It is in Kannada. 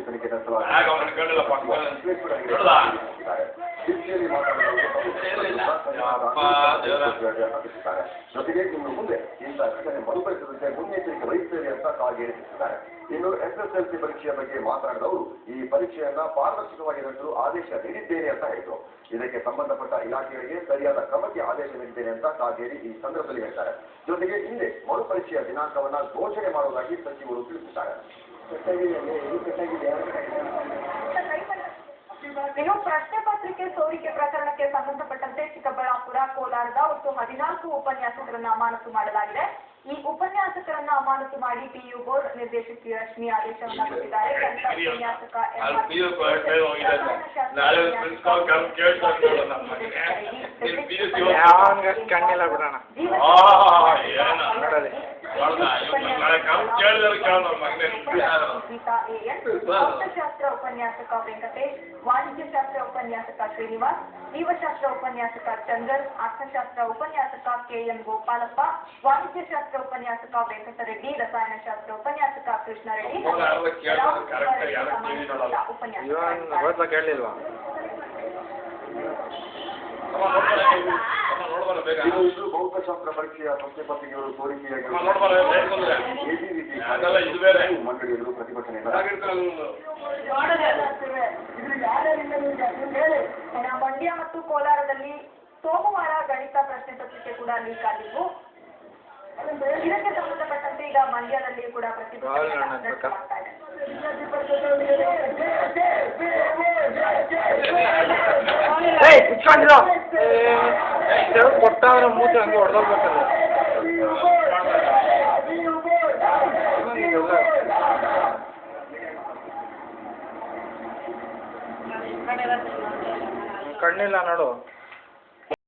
ತನಿಖೆ ಜೊತೆಗೆ ಇನ್ನು ಮುಂದೆ ಇಂತಹ ಘಟನೆ ಮರುಕಳಿಸದಂತೆ ಮುನ್ನೆಚ್ಚರಿಕೆ ವಹಿಸುತ್ತೇವೆ ಅಂತ ಕಾಗೆರಿಸಿದ್ದಾರೆ. ಇನ್ನು SSLC ಪರೀಕ್ಷೆಯ ಬಗ್ಗೆ ಮಾತನಾಡಿದವರು ಈ ಪರೀಕ್ಷೆಯನ್ನ ಪಾರದರ್ಶಕವಾಗಿ ನಡೆಸಲು ಆದೇಶ ನೀಡಿದ್ದೇನೆ ಅಂತ ಹೇಳಿದರು. ಇದಕ್ಕೆ ಸಂಬಂಧಪಟ್ಟ ಇಲಾಖೆಗಳಿಗೆ ಸರಿಯಾದ ಕ್ರಮಕ್ಕೆ ಆದೇಶ ನೀಡಿದ್ದೇನೆ ಅಂತ ಕಾಗೇರಿ ಈ ಸಂದರ್ಭದಲ್ಲಿ ಹೇಳ್ತಾರೆ. ಜೊತೆಗೆ ಹಿಂದೆ ಮರುಪರೀಕ್ಷೆಯ ದಿನಾಂಕವನ್ನ ಘೋಷಣೆ ಮಾಡುವುದಾಗಿ ಸಚಿವರು ತಿಳಿಸಿದ್ದಾರೆ. ಇನ್ನು ಪ್ರಶ್ನೆ ಪತ್ರಿಕೆ ಸೋರಿಕೆ ಪ್ರಕರಣಕ್ಕೆ ಸಂಬಂಧಪಟ್ಟಂತೆ ಚಿಕ್ಕಬಳ್ಳಾಪುರ, ಕೋಲಾರದ ಒಟ್ಟು 14 ಉಪನ್ಯಾಸಕರನ್ನು ಅಮಾನತು ಮಾಡಲಾಗಿದೆ. ಈ ಉಪನ್ಯಾಸಕರನ್ನ ಅಮಾನತು ಮಾಡಿ PU ಬೋರ್ಡ್ ನಿರ್ದೇಶಕಿ ರಶ್ಮಿ ಆದೇಶವನ್ನು ಕೊಟ್ಟಿದ್ದಾರೆ. ಉಪನ್ಯಾಸಕ ಅರ್ಥಶಾಸ್ತ್ರ ಉಪನ್ಯಾಸಕ ವೆಂಕಟೇಶ್, ವಾಣಿಜ್ಯಶಾಸ್ತ್ರ ಉಪನ್ಯಾಸಕ ಶ್ರೀನಿವಾಸ್, ಜೀವಶಾಸ್ತ್ರ ಉಪನ್ಯಾಸಕ ಚಂದರ್, ಅರ್ಥಶಾಸ್ತ್ರ ಉಪನ್ಯಾಸಕ KN ಗೋಪಾಲಪ್ಪ, ವಾಣಿಜ್ಯಶಾಸ್ತ್ರ ಉಪನ್ಯಾಸಕ ವೆಂಕಟರೆಡ್ಡಿ, ರಸಾಯನಶಾಸ್ತ್ರ ಉಪನ್ಯಾಸಕ ಕೃಷ್ಣರೆಡ್ಡಿ ಭೌತಶಾಸ್ತ್ರ ಪರೀಕ್ಷೆಯ ಪ್ರಶ್ನೆ ಪತ್ರಿಕೆಗಳು ಸೋರಿಕೆಯಾಗಿ ಮಂಡಳಿಯವರು ಪ್ರತಿಭಟನೆ. ಮಂಡ್ಯ ಮತ್ತು ಕೋಲಾರದಲ್ಲಿ ಸೋಮವಾರ ಗಣಿತ ಪ್ರಶ್ನೆ ಪತ್ರಿಕೆ ಕೂಡ ಲೀಕ್ ಆಗಿದ್ದು, ಇದಕ್ಕೆ ಸಂಬಂಧಪಟ್ಟಂತೆ ಈಗ ಮಂಡ್ಯದಲ್ಲಿ ಕೂಡ ಪ್ರತಿಭಟನೆ ಮಾಡ್ತಾ ಇದೆ. ಕೊಟ್ಟವ್ರ ಮೂತಿ ಹಂಗೆ ಹೊಡೆದೋಗ್ಬೇಕಲ್ಲ. ಕಣ್ಣಿಲ್ಲ ನೋಡು.